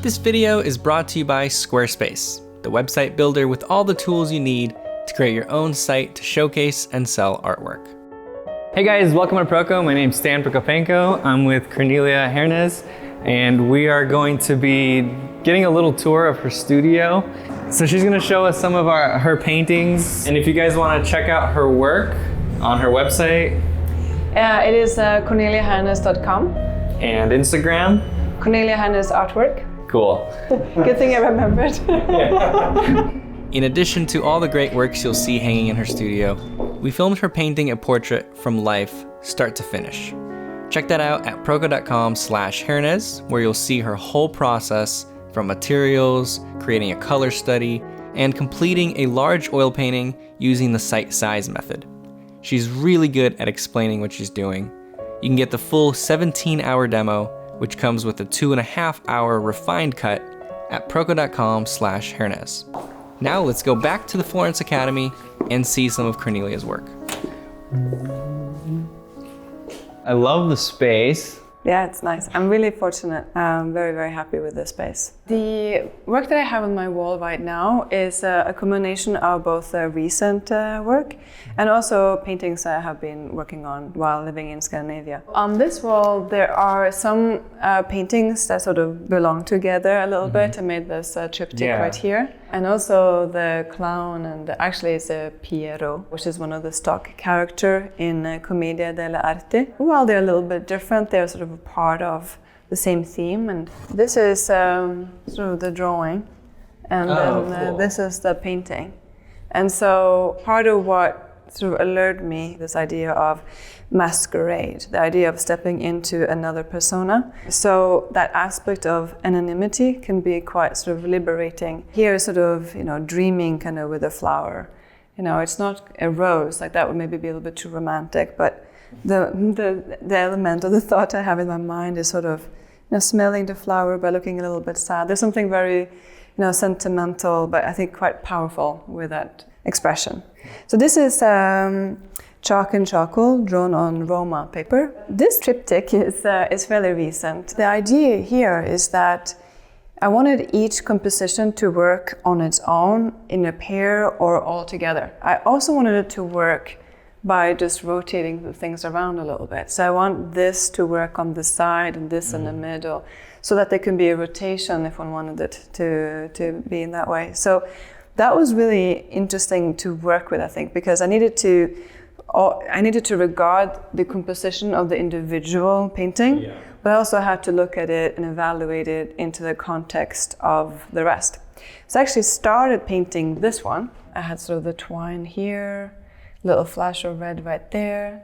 This video is brought to you by Squarespace, the website builder with all the tools you need to create your own site to showcase and sell artwork. Hey guys, welcome to Proko. My name's Stan Prokopenko. I'm with Cornelia Hernes, and we are going to be getting a little tour of her studio. So she's gonna show us some of her paintings. And if you guys wanna check out her work on her website. It is corneliahernes.com. And Instagram. Cornelia Hernes Artwork. Cool. Good thing I remembered. In addition to all the great works you'll see hanging in her studio, we filmed her painting a portrait from life, start to finish. Check that out at proko.com/Hernes, where you'll see her whole process from materials, creating a color study, and completing a large oil painting using the site size method. She's really good at explaining what she's doing. You can get the full 17-hour demo, which comes with a 2.5-hour refined cut at proko.com/Hernes. Now let's go back to the Florence Academy and see some of Cornelia's work. I love the space. Yeah, it's nice. I'm really fortunate. I'm very, very happy with this space. The work that I have on my wall right now is a combination of both recent work and also paintings I have been working on while living in Scandinavia. On this wall, there are some paintings that sort of belong together a little bit. I made this triptych right here. And also the clown, and actually it's a Piero, which is one of the stock character in Commedia dell'arte. While they're a little bit different, they're sort of a part of the same theme. And this is sort of the drawing, and then this is the painting. And so part of what sort of alerted me, this idea of masquerade, the idea of stepping into another persona. So that aspect of anonymity can be quite sort of liberating. Here, sort of, dreaming kind of with a flower. It's not a rose, like that would maybe be a little bit too romantic, but the element or the thought I have in my mind is sort of, smelling the flower but looking a little bit sad. There's something very, sentimental, but I think quite powerful with that expression. So this is chalk and charcoal drawn on Roma paper. This triptych is fairly recent. The idea here is that I wanted each composition to work on its own, in a pair or all together. I also wanted it to work by just rotating the things around a little bit. So I want this to work on the side and this in the middle, so that there can be a rotation if one wanted it to be in that way. So that was really interesting to work with, I think, because I needed to regard the composition of the individual painting, but I also had to look at it and evaluate it into the context of the rest. So I actually started painting this one. I had sort of the twine here, little flash of red right there,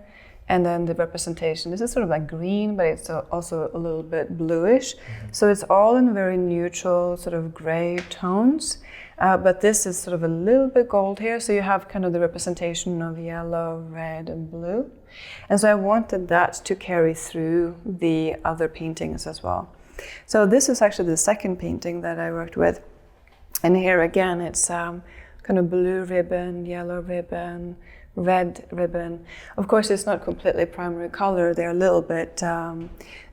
and then the representation. This is sort of like green, but it's also a little bit bluish. So it's all in very neutral, sort of gray tones. But this is sort of a little bit gold here, so you have kind of the representation of yellow, red, and blue. And so I wanted that to carry through the other paintings as well. So this is actually the second painting that I worked with. And here again, it's kind of blue ribbon, yellow ribbon, red ribbon. Of course, it's not completely primary color. They're a little bit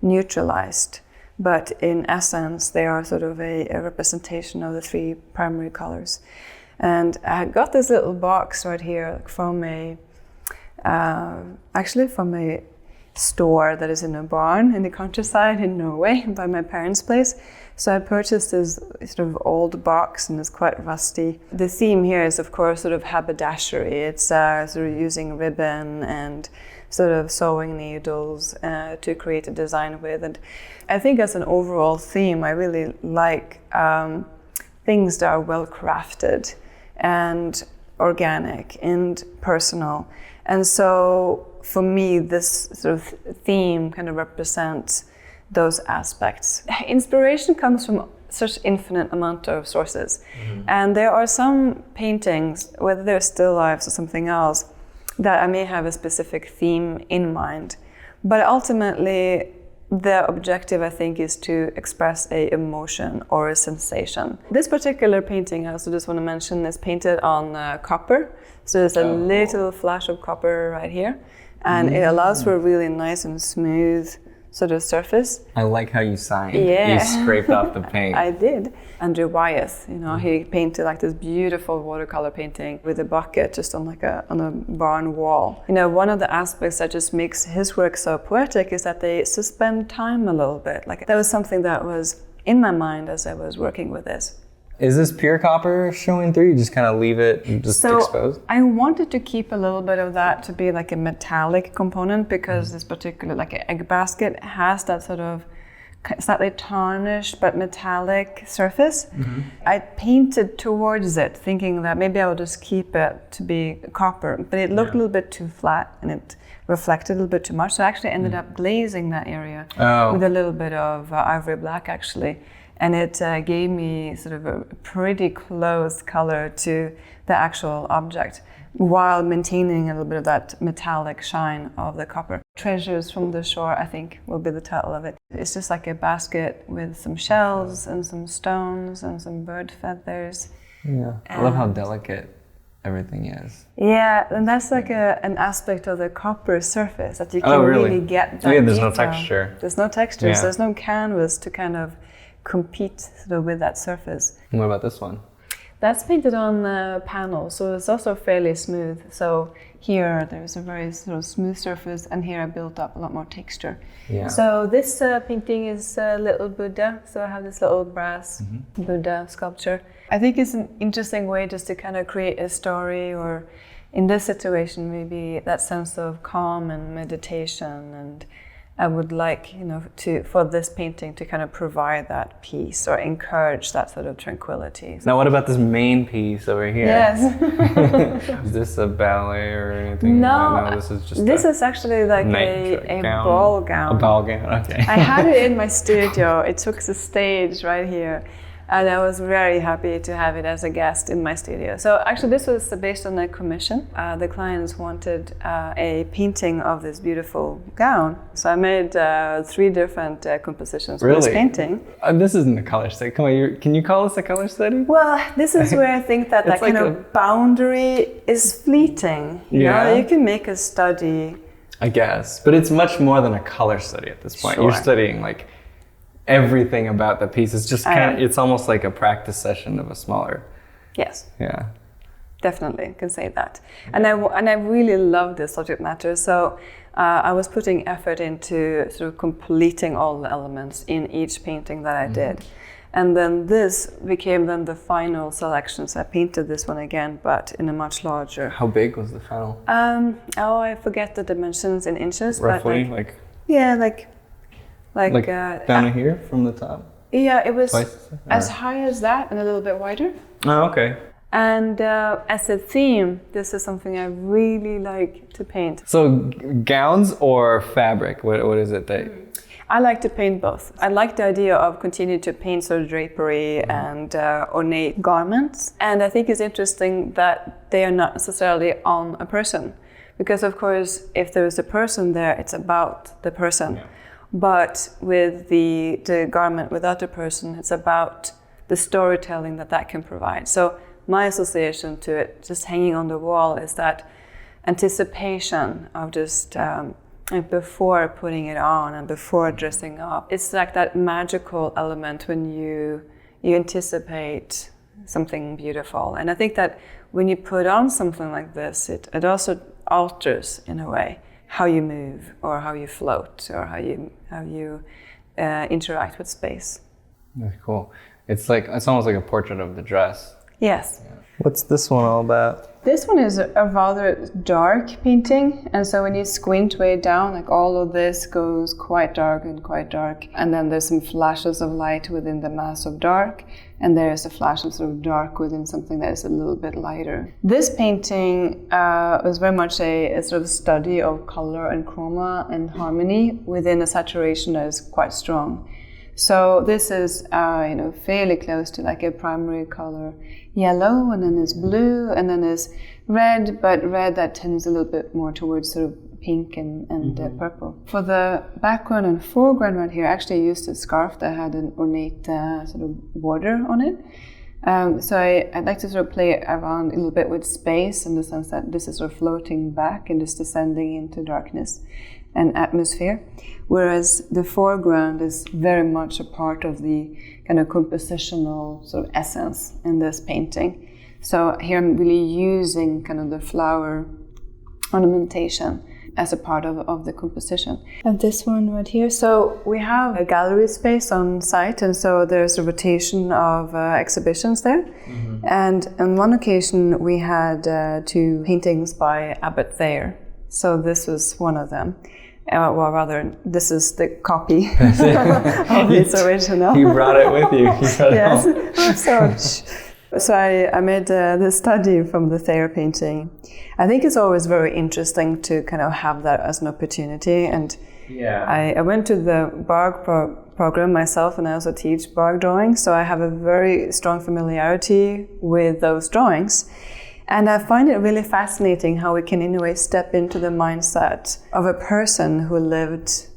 neutralized. But in essence, they are sort of a representation of the three primary colors. And I got this little box right here from actually from a store that is in a barn in the countryside in Norway by my parents' place. So I purchased this sort of old box, and it's quite rusty. The theme here is, of course, sort of haberdashery. It's sort of using ribbon and sort of sewing needles to create a design with. And I think as an overall theme, I really like things that are well crafted and organic and personal. And so for me, this sort of theme kind of represents those aspects. Inspiration comes from such infinite amount of sources. And there are some paintings, whether they're still lifes or something else, that I may have a specific theme in mind. But ultimately, the objective, I think, is to express a emotion or a sensation. This particular painting, I also just want to mention, is painted on copper. So there's a little flash of copper right here. and it allows for a really nice and smooth sort of surface. I like how you signed. Yeah. You scraped off the paint. I did. Andrew Wyeth, he painted like this beautiful watercolor painting with a bucket just on on a barn wall. One of the aspects that just makes his work so poetic is that they suspend time a little bit. Like that was something that was in my mind as I was working with this. Is this pure copper showing through? You just kind of leave it just exposed? I wanted to keep a little bit of that to be like a metallic component because this particular like egg basket has that sort of slightly tarnished but metallic surface. I painted towards it thinking that maybe I would just keep it to be copper, but it looked a little bit too flat and it reflected a little bit too much. So I actually ended up glazing that area with a little bit of ivory black actually. And it gave me sort of a pretty close color to the actual object while maintaining a little bit of that metallic shine of the copper. Treasures from the Shore, I think, will be the title of it. It's just like a basket with some shells and some stones and some bird feathers. Yeah, I love how delicate everything is. Yeah, and that's like an aspect of the copper surface that you can really get that there's no detail. texture. There's no texture, so there's no canvas to kind of compete sort of with that surface. And what about this one? That's painted on panel, so it's also fairly smooth. So here there's a very sort of smooth surface, and here I built up a lot more texture. Yeah. So this painting is a little Buddha. So I have this little brass Buddha sculpture. I think it's an interesting way just to kind of create a story, or in this situation maybe that sense of calm and meditation, and I would like, for this painting to kind of provide that peace or encourage that sort of tranquility. Now, what about this main piece over here? Yes. Is this a ballet or anything? No, this is just this is actually like a ball gown. A ball gown, okay. I had it in my studio. It took the stage right here. And I was very happy to have it as a guest in my studio. So actually this was based on a commission. The clients wanted a painting of this beautiful gown. So I made 3 different compositions for this painting. This isn't a color study. Come on, can you call this a color study? Well, this is where I think that that kind of boundary is fleeting. You can make a study. I guess, but it's much more than a color study at this point. Sure. You're studying like everything about the piece. It's just it's almost like a practice session of a smaller. Yes. Yeah. Definitely, can say that. And I really love this subject matter. So I was putting effort into sort of completing all the elements in each painting that I did. And then this became then the final selection. So I painted this one again, but in a much larger. How big was the final? I forget the dimensions in inches. Roughly, but like down here from the top? Yeah, it was as high as that and a little bit wider. Oh, okay. And as a theme, this is something I really like to paint. So gowns or fabric? What is it that? I like to paint both. I like the idea of continuing to paint sort of drapery and ornate garments. And I think it's interesting that they are not necessarily on a person. Because of course, if there is a person there, it's about the person. Yeah. But with the garment without a person, it's about the storytelling that can provide. So my association to it, just hanging on the wall, is that anticipation of just before putting it on and before dressing up. It's like that magical element when you anticipate something beautiful. And I think that when you put on something like this, it also alters, in a way, how you move or how you float or how you interact with space. That's cool. It's almost like a portrait of the dress. Yes. Yeah. What's this one all about? This one is a rather dark painting, and so when you squint way down, like all of this goes quite dark, and then there's some flashes of light within the mass of dark, and there's a flash of sort of dark within something that is a little bit lighter. This painting was very much a sort of study of color and chroma and harmony within a saturation that is quite strong. So this is fairly close to like a primary color yellow, and then there's blue, and then there's red, but red that tends a little bit more towards sort of pink and purple. For the background and foreground right here, I actually used a scarf that had an ornate sort of border on it. So I'd like to sort of play around a little bit with space in the sense that this is sort of floating back and just descending into darkness and atmosphere, whereas the foreground is very much a part of the kind of compositional sort of essence in this painting. So here I'm really using kind of the flower ornamentation as a part of the composition. And this one right here. So we have a gallery space on site, and so there's a rotation of exhibitions there. Mm-hmm. And on one occasion we had 2 paintings by Abbot Thayer. So this was one of them. Well, rather, this is the copy of its original. You brought it with you. Yes. So I made this study from the Thayer painting. I think it's always very interesting to kind of have that as an opportunity. And I went to the Barg program myself, and I also teach Barg drawing. So I have a very strong familiarity with those drawings. And I find it really fascinating how we can in a way step into the mindset of a person who lived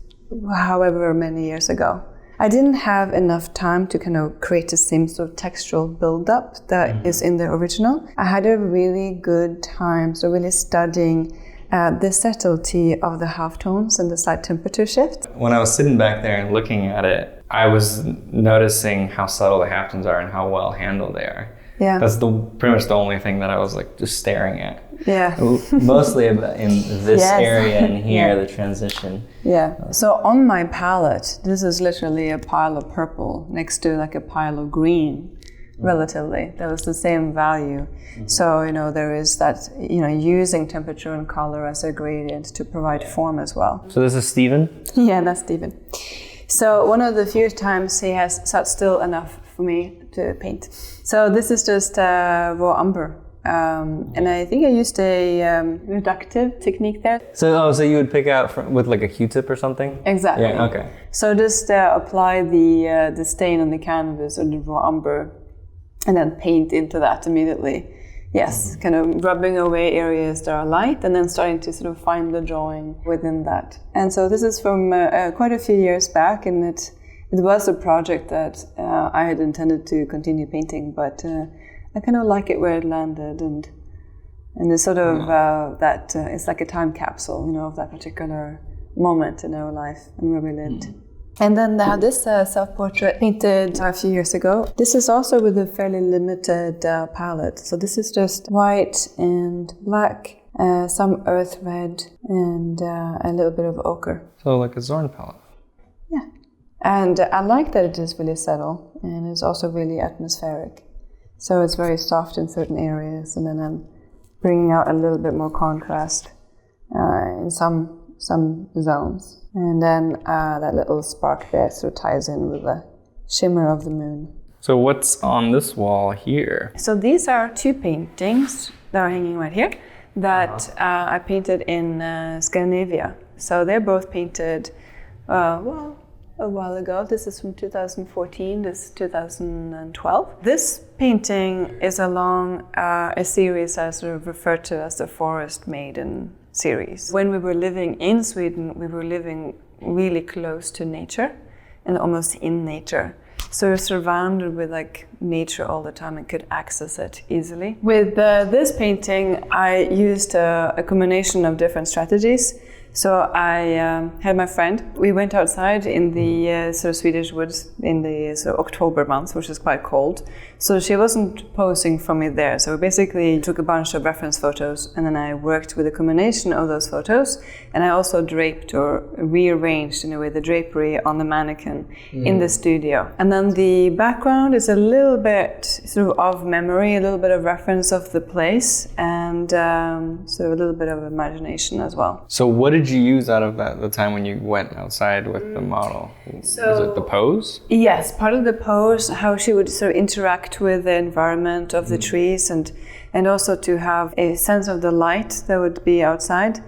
however many years ago. I didn't have enough time to kind of create the same sort of textural build-up that is in the original. I had a really good time, so really studying the subtlety of the halftones and the slight temperature shift. When I was sitting back there and looking at it, I was noticing how subtle the halftones are and how well handled they are. Yeah. That's pretty much the only thing that I was like just staring at. Yeah. Mostly in this area and here, the transition. Yeah. So on my palette, this is literally a pile of purple next to like a pile of green, relatively. That was the same value. Mm-hmm. So, there is that, using temperature and color as a gradient to provide form as well. So this is Stephen? Yeah, that's Stephen. So one of the few times he has sat still enough for me to paint. So this is just raw umber. And I think I used a reductive technique there. So you would pick out with like a Q-tip or something? Exactly. Yeah, okay. So just apply the stain on the canvas or the raw umber and then paint into that immediately. Yes, kind of rubbing away areas that are light and then starting to sort of find the drawing within that. And so this is from quite a few years back, and it was a project that I had intended to continue painting, but I kind of like it where it landed, and it's sort of that it's like a time capsule, of that particular moment in our life and where we lived. And then they have this self-portrait painted a few years ago. This is also with a fairly limited palette. So this is just white and black, some earth red, and a little bit of ochre. So like a Zorn palette. Yeah. And I like that it is really subtle, and it's also really atmospheric. So it's very soft in certain areas, and then I'm bringing out a little bit more contrast in some zones. And then that little spark there sort of ties in with the shimmer of the moon. So what's on this wall here? So these are 2 paintings that are hanging right here that I painted in Scandinavia. So they're both painted, a while ago. This is from 2014, this is 2012. This painting is along a series I sort of refer to as the Forest Maiden series. When we were living in Sweden, we were living really close to nature and almost in nature. So we're surrounded with like nature all the time and could access it easily. With this painting, I used a combination of different strategies. So I had my friend. We went outside in the sort of Swedish woods in the sort of October months, which is quite cold. So she wasn't posing for me there. So we basically took a bunch of reference photos, and then I worked with a combination of those photos. And I also draped or rearranged in a way the drapery on the mannequin in the studio. And then the background is a little bit sort of memory, a little bit of reference of the place, and so a little bit of imagination as well. So what did you use out of that, the time when you went outside with the model? So, was it the pose? Yes, part of the pose, how she would sort of interact with the environment of the trees, and also to have a sense of the light that would be outside.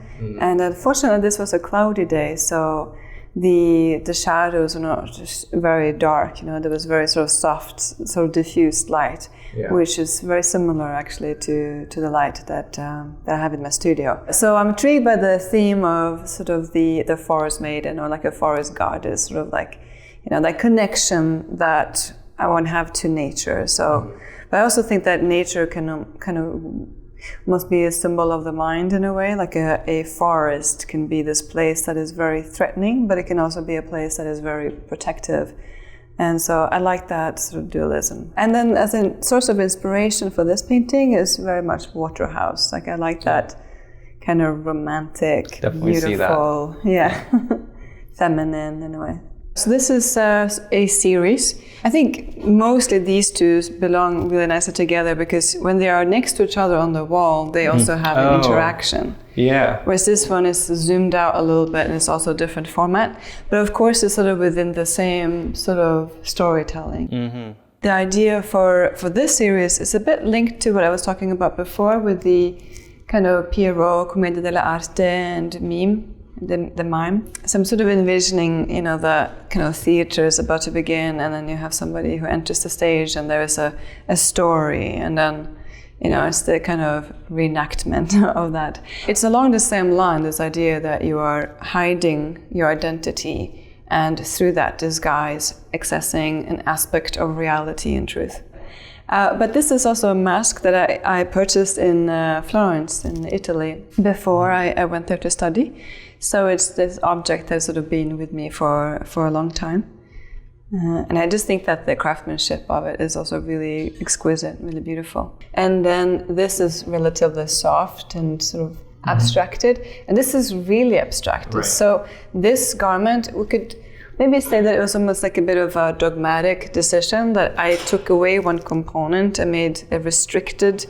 And unfortunately, this was a cloudy day, so the shadows were not just very dark. There was very sort of soft, sort of diffused light, which is very similar actually to the light that I have in my studio. So I'm intrigued by the theme of sort of the forest maiden, or like a forest goddess, sort of like that connection that I want to have to nature. So, but I also think that nature can kind of must be a symbol of the mind in a way. Like a forest can be this place that is very threatening, but it can also be a place that is very protective. And so I like that sort of dualism. And then as a source of inspiration for this painting is very much Waterhouse. Like I like that kind of romantic, definitely beautiful, see that. feminine in a way. So this is a series. I think mostly these two belong really nicely together because when they are next to each other on the wall, they also have an interaction. Yeah. Whereas this one is zoomed out a little bit and it's also a different format. But of course it's sort of within the same sort of storytelling. Mm-hmm. The idea for this series is a bit linked to what I was talking about before with the kind of Pierrot, Commedia dell'arte and mime. The mime. So I'm sort of envisioning, the kind of theater is about to begin, and then you have somebody who enters the stage, and there is a story, and then, it's the kind of reenactment of that. It's along the same line, this idea that you are hiding your identity, and through that disguise, accessing an aspect of reality and truth. But this is also a mask that I purchased in Florence, in Italy, before I went there to study. So it's this object that's sort of been with me for a long time. And I just think that the craftsmanship of it is also really exquisite, really beautiful. And then this is relatively soft and sort of abstracted. And this is really abstracted. Right. So this garment, we could maybe say that it was almost like a bit of a dogmatic decision that I took away one component and made a restricted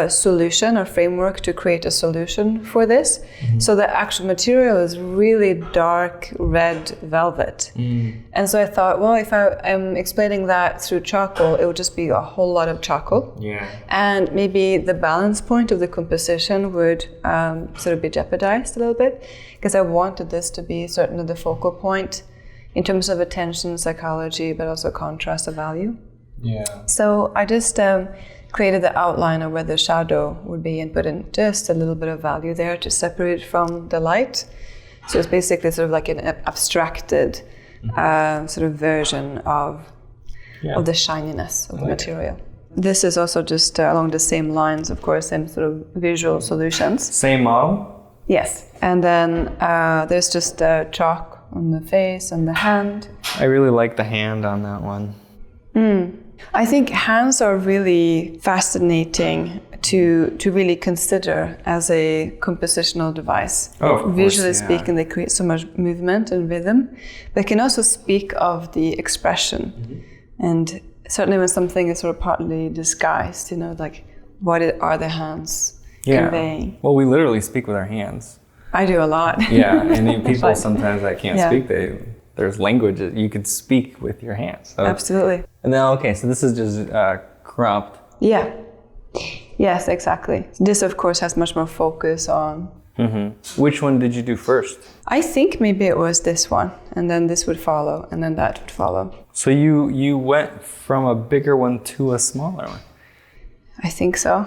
solution or framework to create a solution for this. Mm-hmm. So the actual material is really dark red velvet. Mm. And so I thought, well, if I am explaining that through charcoal, it would just be a whole lot of charcoal. Yeah. And maybe the balance point of the composition would sort of be jeopardized a little bit, because I wanted this to be certainly the focal point in terms of attention, psychology, but also contrast of value. Yeah. So I just created the outline of where the shadow would be and put in just a little bit of value there to separate it from the light. So it's basically sort of like an abstracted sort of version of the shininess of the material. This is also just along the same lines, of course, same sort of visual solutions. Same model? Yes. And then there's just chalk on the face and the hand. I really like the hand on that one. I think hands are really fascinating to really consider as a compositional device. Oh, of course, visually speaking, they create so much movement and rhythm. They can also speak of the expression. Mm-hmm. And certainly when something is sort of partly disguised, like what are the hands conveying? Well, we literally speak with our hands. I do a lot. Yeah, and people sometimes that can't speak, there's language that you could speak with your hands. So. Absolutely. And then, so this is just cropped. Yeah. Yes, exactly. This, of course, has much more focus on. Mm-hmm. Which one did you do first? I think maybe it was this one, and then this would follow, and then that would follow. So you went from a bigger one to a smaller one? I think so.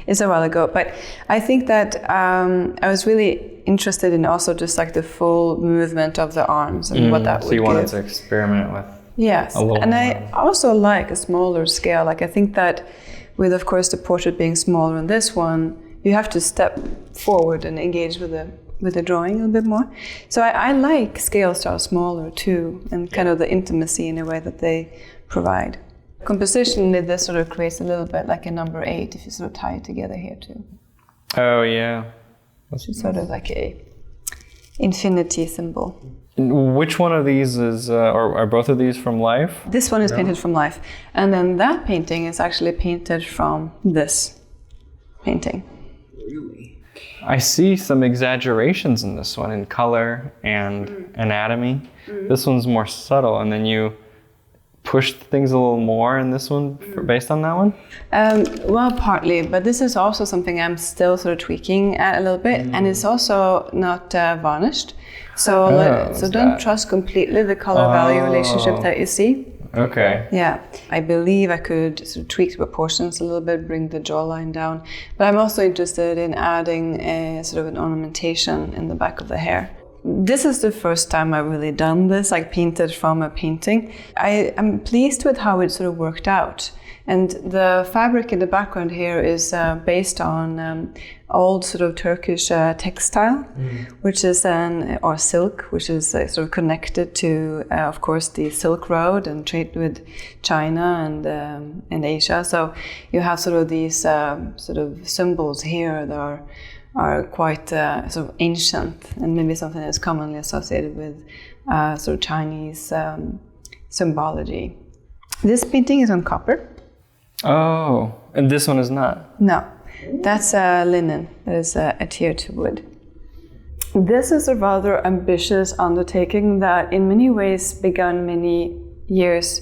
It's a while ago, but I think that I was really interested in also just like the full movement of the arms and what that would give. So you wanted to experiment with. Yes, and I also like a smaller scale. Like I think that with, of course, the portrait being smaller than this one, you have to step forward and engage with the drawing a bit more. So I like scales that are smaller too, and kind of the intimacy in a way that they provide. Compositionally, this sort of creates a little bit like a number 8 if you sort of tie it together here too. Oh yeah. Which is sort of like a infinity symbol. Which one of these is, or are both of these from life? This one is painted from life. And then that painting is actually painted from this painting. Really? I see some exaggerations in this one in color and anatomy. Mm. This one's more subtle, and then you pushed things a little more in this one based on that one? Well, partly, but this is also something I'm still sort of tweaking at a little bit, and it's also not varnished. So don't trust completely the color-value relationship that you see. Okay. Yeah, I believe I could sort of tweak the proportions a little bit, bring the jawline down, but I'm also interested in adding a sort of an ornamentation in the back of the hair. this is the first time I've really done this, like painted from a painting. I'm pleased with how it sort of worked out. And the fabric in the background here is based on old sort of Turkish textile, which is or silk, which is sort of connected to, of course, the Silk Road and trade with China and Asia. So you have sort of these sort of symbols here that are quite sort of ancient, and maybe something that's commonly associated with sort of Chinese symbology. This painting is on copper. Oh, and this one is not? No, that's linen that is adhered to wood. This is a rather ambitious undertaking that in many ways began many years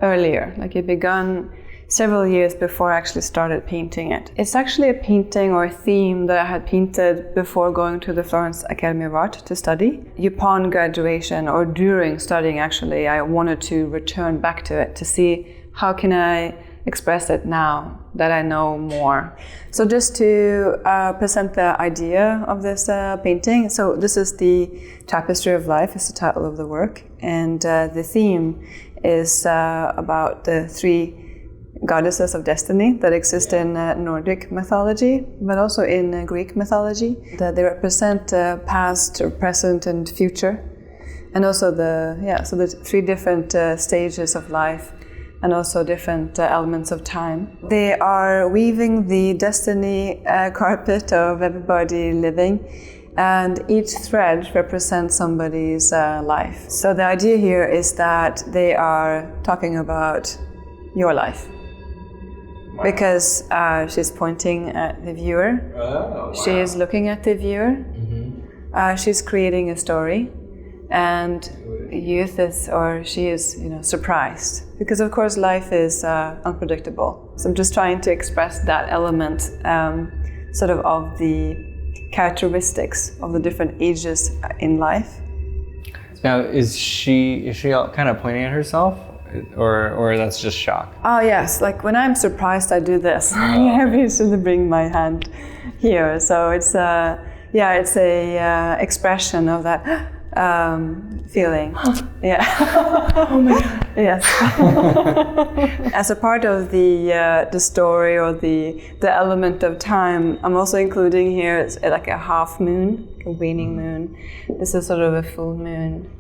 earlier. Like it began several years before I actually started painting it. It's actually a painting or a theme that I had painted before going to the Florence Academy of Art to study. Upon graduation, or during studying actually, I wanted to return back to it to see how can I express it now that I know more. So just to present the idea of this painting. So this is the Tapestry of Life, is the title of the work. And the theme is about the 3 goddesses of destiny that exist in Nordic mythology, but also in Greek mythology. That they represent past, or present, and future. And also the 3 different stages of life, and also different elements of time. They are weaving the destiny carpet of everybody living, and each thread represents somebody's life. So the idea here is that they are talking about your life. Wow. Because she's pointing at the viewer. Oh, wow. She is looking at the viewer. Mm-hmm. She's creating a story. And youth is, or she is, surprised. Because of course life is unpredictable. So I'm just trying to express that element sort of the characteristics of the different ages in life. Now, is she kind of pointing at herself? Or that's just shock? Oh yes, like when I'm surprised I do this. I usually bring my hand here. So it's a expression of that feeling. Yeah. Oh my God. Yes. As a part of the story, or the element of time, I'm also including here like a half moon, a waning moon. This is sort of a full moon.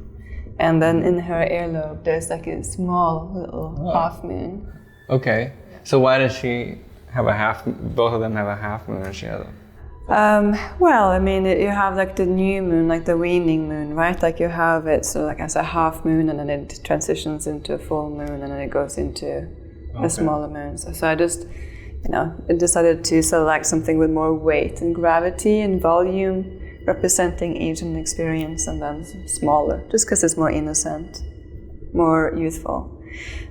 And then in her earlobe, there's like a small little half moon. Okay. So why does she have both of them have a half moon, and she has well, I mean, you have like the new moon, like the waning moon, right? Like you have it sort of like as a half moon, and then it transitions into a full moon, and then it goes into a smaller moon. So I just, decided to select something with more weight and gravity and volume, representing age and experience, and then smaller, just because it's more innocent, more youthful.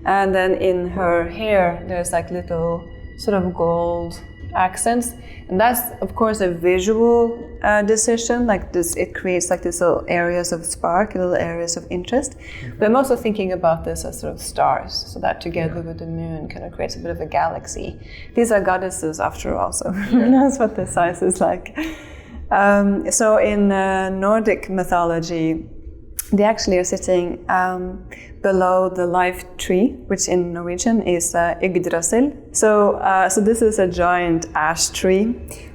And then in her hair, there's like little sort of gold accents, and that's of course a visual decision. Like this, it creates like these little areas of spark, little areas of interest. But I'm also thinking about this as sort of stars, so that together with the moon kind of creates a bit of a galaxy. These are goddesses after all, so that's what the size is like. So in Nordic mythology, they actually are sitting below the life tree, which in Norwegian is Yggdrasil. So this is a giant ash tree,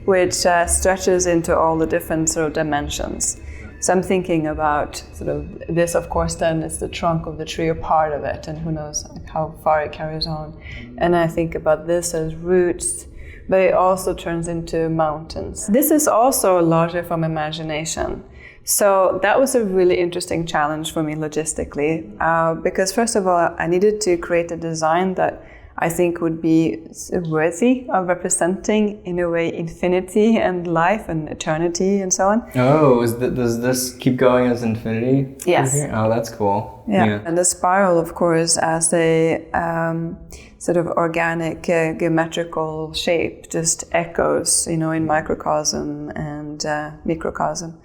which stretches into all the different sort of dimensions. So I'm thinking about sort of this, of course, then is the trunk of the tree, or part of it, and who knows how far it carries on. And I think about this as roots, but it also turns into mountains. This is also largely from imagination. So that was a really interesting challenge for me logistically, because first of all, I needed to create a design that I think would be worthy of representing, in a way, infinity and life and eternity and so on. Oh, does this keep going as infinity? Yes. Oh, that's cool. Yeah. And the spiral, of course, as a sort of organic, geometrical shape, just echoes, in microcosm and microcosm.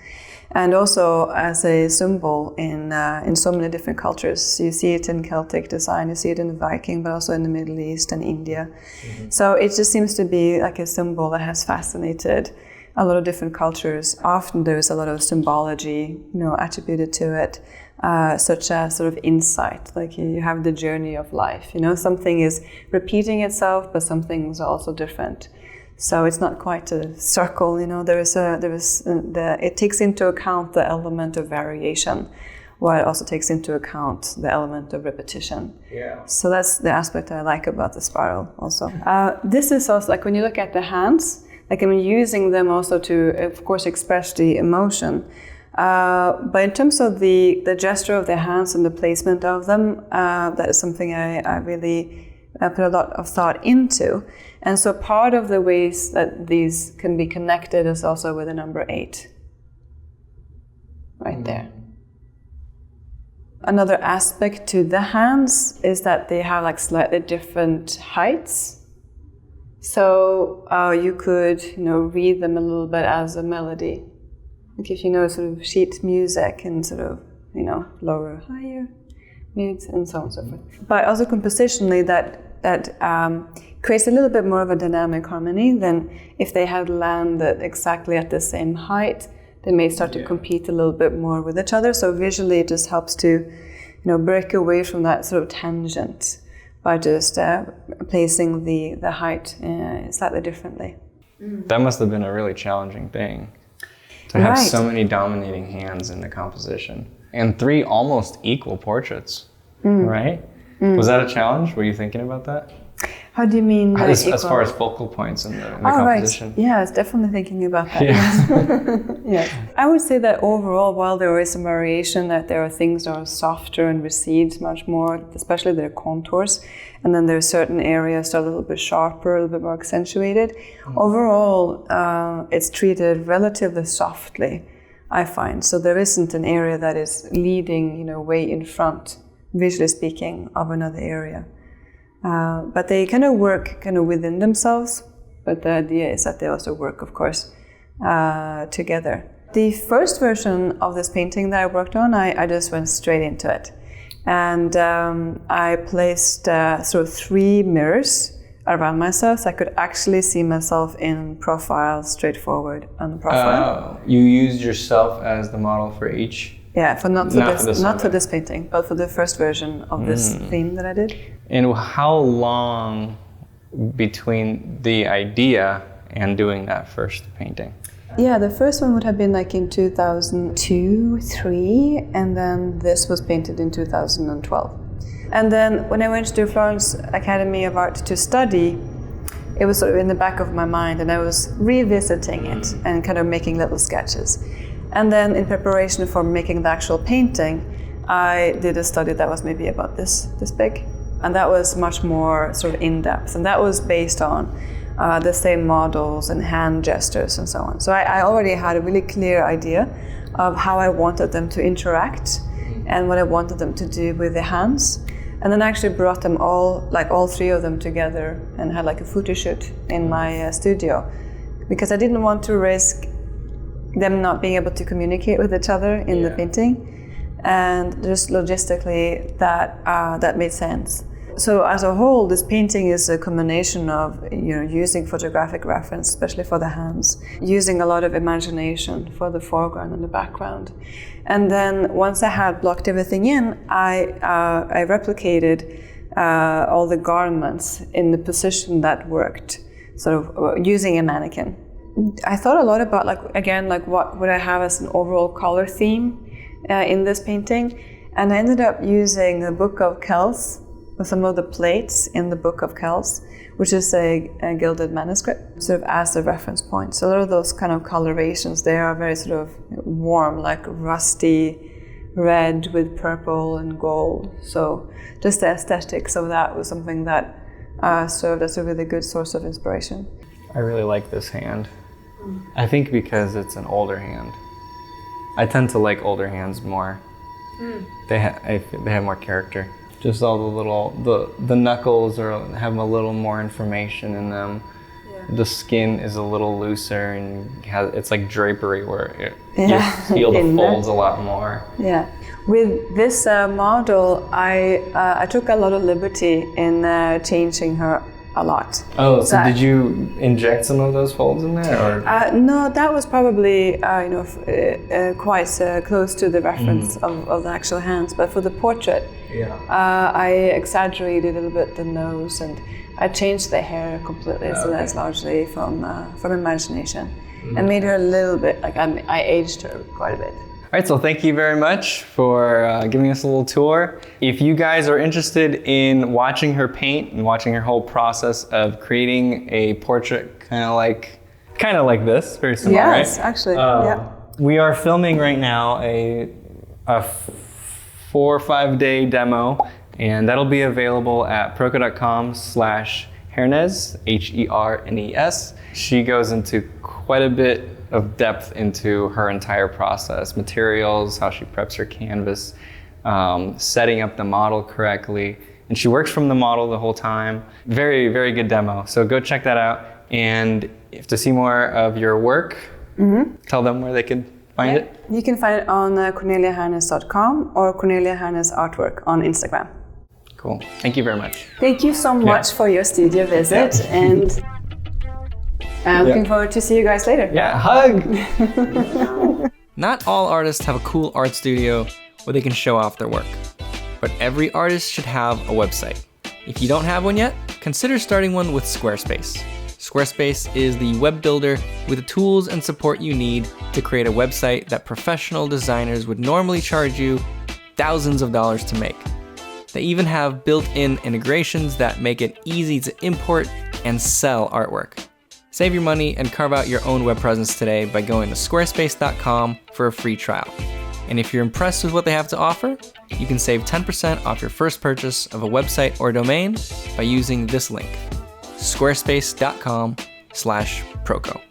And also as a symbol in so many different cultures. You see it in Celtic design, you see it in the Viking, but also in the Middle East and India. Mm-hmm. So it just seems to be like a symbol that has fascinated a lot of different cultures. Often there's a lot of symbology, attributed to it, such as sort of insight, like you have the journey of life. Something is repeating itself, but something is also different. So it's not quite a circle. It takes into account the element of variation, while it also takes into account the element of repetition. Yeah. So that's the aspect I like about the spiral also. This is also, like when you look at the hands, like I'm using them also to, of course, express the emotion. But in terms of the gesture of the hands and the placement of them, that is something I really put a lot of thought into. And so part of the ways that these can be connected is also with the number 8. Right there. Another aspect to the hands is that they have like slightly different heights. So you could, read them a little bit as a melody. Like if sort of sheet music and sort of, lower, higher, mid, and so on and so forth. But also compositionally that creates a little bit more of a dynamic harmony than if they had landed exactly at the same height. They may start to compete a little bit more with each other. So visually it just helps to, break away from that sort of tangent by just placing the height slightly differently. That must have been a really challenging thing, to have so many dominating hands in the composition. And 3 almost equal portraits, right? Was that a challenge? Were you thinking about that? How do you mean? As far as focal points in the composition. Right. Yeah, I was definitely thinking about that. Yeah. Yes. I would say that overall, while there is some variation, that there are things that are softer and recede much more, especially their contours, and then there are certain areas that are a little bit sharper, a little bit more accentuated. Overall, it's treated relatively softly, I find. So there isn't an area that is leading, way in front, visually speaking, of another area. But they kind of work within themselves, but the idea is that they also work, of course, together. The first version of this painting that I worked on, I just went straight into it. And I placed sort of 3 mirrors around myself, so I could actually see myself in profile, straightforward on the profile. You used yourself as the model for each? Yeah, not for this painting, but for the first version of this theme that I did. And how long between the idea and doing that first painting? Yeah, the first one would have been like in 2002, 2003, and then this was painted in 2012. And then when I went to Florence Academy of Art to study, it was sort of in the back of my mind, and I was revisiting it and kind of making little sketches. And then in preparation for making the actual painting, I did a study that was maybe about this big. And that was much more sort of in-depth. And that was based on the same models and hand gestures and so on. So I already had a really clear idea of how I wanted them to interact and what I wanted them to do with the hands. And then I actually brought them all 3 of them together and had like a photo shoot in my studio, because I didn't want to risk them not being able to communicate with each other in the painting. And just logistically, that made sense. So as a whole, this painting is a combination of using photographic reference, especially for the hands, using a lot of imagination for the foreground and the background. And then once I had blocked everything in, I replicated all the garments in the position that worked, sort of using a mannequin. I thought a lot about what would I have as an overall color theme in this painting, and I ended up using the Book of Kells, some of the plates in the Book of Kells, which is a gilded manuscript, sort of as a reference point. So a lot of those kind of colorations, they are very sort of warm, like rusty red with purple and gold. So just the aesthetics of that was something that served as a really good source of inspiration. I really like this hand. I think because it's an older hand. I tend to like older hands more. They have more character. Just all the knuckles have a little more information in them. Yeah. The skin is a little looser and it's like drapery where you feel the folds a lot more. Yeah. With this model, I took a lot of liberty in changing her a lot. Oh, so did you inject some of those folds in there? Or? No, that was probably quite close to the reference of the actual hands. But for the portrait, I exaggerated a little bit the nose, and I changed the hair completely. So that's largely from imagination, and made her a little bit like I aged her quite a bit. All right, so thank you very much for giving us a little tour. If you guys are interested in watching her paint and watching her whole process of creating a portrait kind of like this, very similar, right? Yes, actually, yeah. We are filming right now a 4 or 5 day demo, and that'll be available at proko.com/Hernes, Hernes. She goes into quite a bit of depth into her entire process, materials, how she preps her canvas, setting up the model correctly. And she works from the model the whole time. Very, very good demo. So go check that out. And if to see more of your work, tell them where they can find it. You can find it on corneliahernes.com or Cornelia Hernes Artwork on Instagram. Cool. Thank you very much. Thank you so much for your studio visit, and looking forward to see you guys later. Yeah, hug! Not all artists have a cool art studio where they can show off their work, but every artist should have a website. If you don't have one yet, consider starting one with Squarespace. Squarespace is the web builder with the tools and support you need to create a website that professional designers would normally charge you thousands of dollars to make. They even have built-in integrations that make it easy to import and sell artwork. Save your money and carve out your own web presence today by going to squarespace.com for a free trial. And if you're impressed with what they have to offer, you can save 10% off your first purchase of a website or domain by using this link, squarespace.com/Proko.